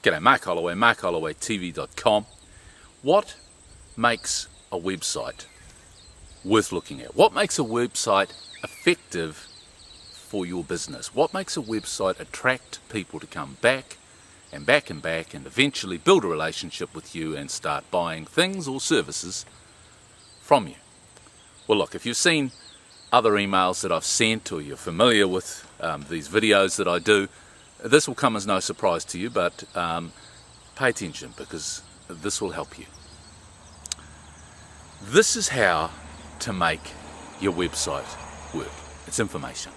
G'day, Mark Holloway, markhollowaytv.com. What makes a website worth looking at? What makes a website effective for your business? What makes a website attract people to come back and back and back and eventually build a relationship with you and start buying things or services from you? Well, look, if you've seen other emails that I've sent or you're familiar with these videos that I do, this will come as no surprise to you, but pay attention because this will help you. This is how to make your website work. It's information.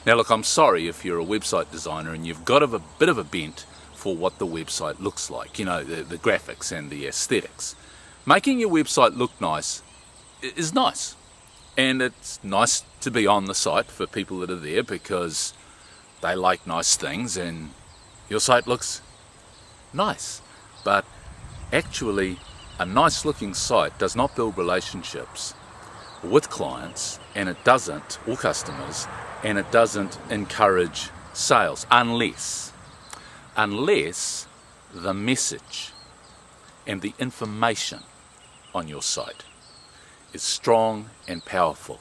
Now look, I'm sorry if you're a website designer and you've got a bit of a bent for what the website looks like, you know, the graphics and the aesthetics. Making your website look nice is nice. And it's nice to be on the site for people that are there because they like nice things and your site looks nice. But actually, a nice looking site does not build relationships with clients, and it doesn't, or customers, and it doesn't encourage sales unless the message and the information on your site is strong and powerful.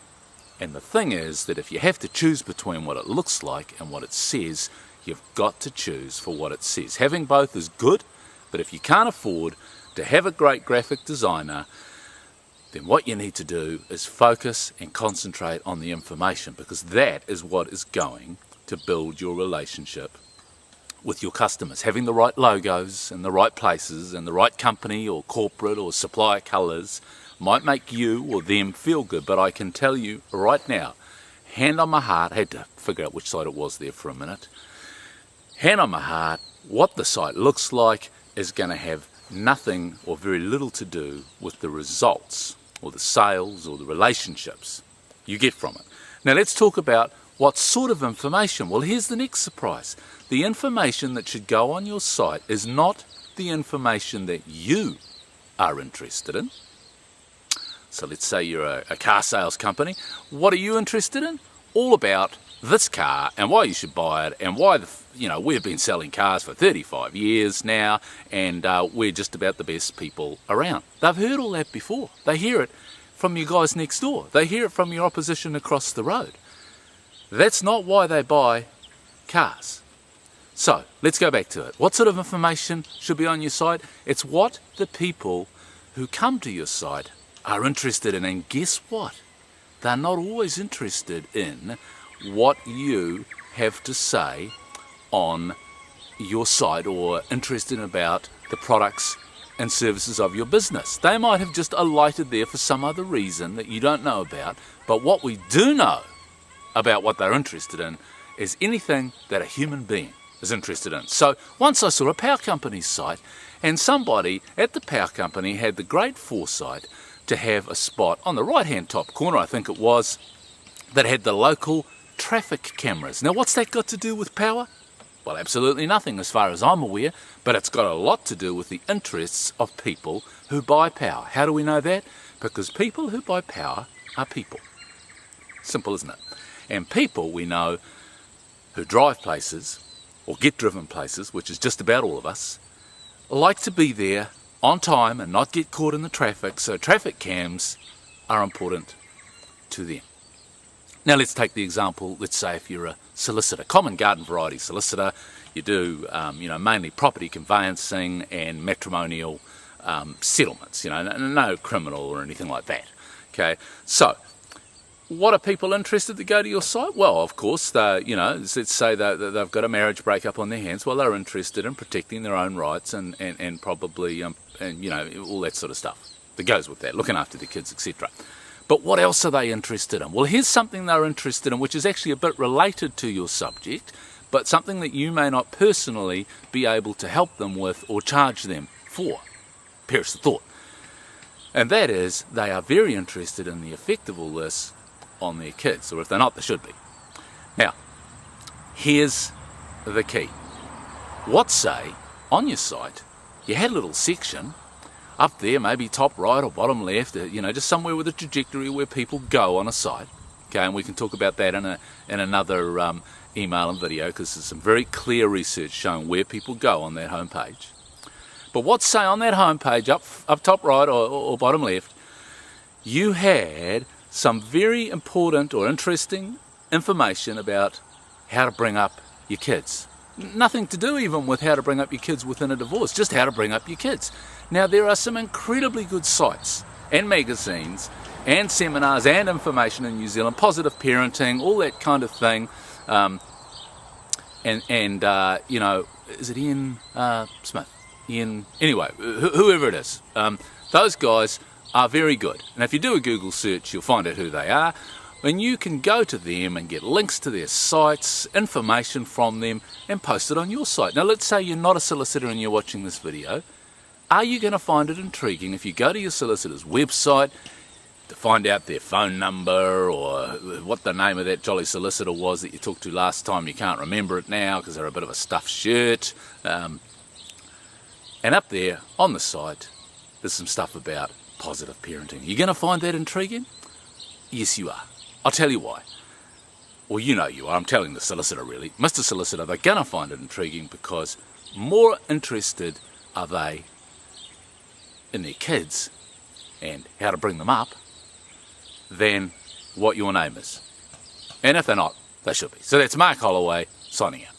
And the thing is that if you have to choose between what it looks like and what it says, you've got to choose for what it says. Having both is good, but if you can't afford to have a great graphic designer, then what you need to do is focus and concentrate on the information, because that is what is going to build your relationship with your customers. Having the right logos in the right places and the right company or corporate or supplier colours might make you or them feel good, but I can tell you right now, hand on my heart, I had to figure out which side it was there for a minute, hand on my heart, what the site looks like is going to have nothing or very little to do with the results or the sales or the relationships you get from it. Now let's talk about what sort of information. Well, here's the next surprise. The information that should go on your site is not the information that you are interested in. So let's say you're a car sales company. What are you interested in? All about this car and why you should buy it and why we've been selling cars for 35 years now and we're just about the best people around. They've heard all that before. They hear it from you guys next door. They hear it from your opposition across the road. That's not why they buy cars. So let's go back to it. What sort of information should be on your site? It's what the people who come to your site are interested in, and guess what? They're not always interested in what you have to say on your site or interested about the products and services of your business. They might have just alighted there for some other reason that you don't know about, but what we do know about what they're interested in is anything that a human being is interested in. So once I saw a power company's site, and somebody at the power company had the great foresight to have a spot on the right-hand top corner, I think it was, that had the local traffic cameras. Now, what's that got to do with power? Well, absolutely nothing as far as I'm aware, but it's got a lot to do with the interests of people who buy power. How do we know that? Because people who buy power are people. Simple, isn't it? And people we know who drive places or get driven places, which is just about all of us, like to be there on time and not get caught in the traffic, so traffic cams are important to them. Now let's take the example, let's say if you're a solicitor, common garden variety solicitor, you do mainly property conveyancing and matrimonial settlements, no criminal or anything like that. Okay, so what are people interested to go to your site? Well, of course, let's say they've got a marriage breakup on their hands. Well, they're interested in protecting their own rights and probably all that sort of stuff that goes with that, looking after the kids, etc. But what else are they interested in? Well, here's something they're interested in, which is actually a bit related to your subject, but something that you may not personally be able to help them with or charge them for. Perish the thought. And that is, they are very interested in the effect of all this on their kids, or if they're not, they should be. Now, here's the key. What say, on your site, you had a little section up there, maybe top right or bottom left, just somewhere with a trajectory where people go on a site, Okay, and we can talk about that in another email and video, because there's some very clear research showing where people go on that homepage. But what's say on that homepage, up top right or bottom left, you had some very important or interesting information about how to bring up your kids. Nothing to do even with how to bring up your kids within a divorce, just how to bring up your kids. Now, there are some incredibly good sites and magazines and seminars and information in New Zealand, positive parenting, all that kind of thing. You know, is it Ian Smith? Anyway, whoever it is, those guys are very good. And if you do a Google search, you'll find out who they are. And you can go to them and get links to their sites, information from them, and post it on your site. Now, let's say you're not a solicitor and you're watching this video. Are you going to find it intriguing if you go to your solicitor's website to find out their phone number or what the name of that jolly solicitor was that you talked to last time? You can't remember it now because they're a bit of a stuffed shirt. And up there on the site, there's some stuff about positive parenting. You're going to find that intriguing? Yes, you are. I'll tell you why. Well, you know you are. I'm telling the solicitor, really. Mr. Solicitor, they're going to find it intriguing because more interested are they in their kids and how to bring them up than what your name is. And if they're not, they should be. So that's Mark Holloway signing out.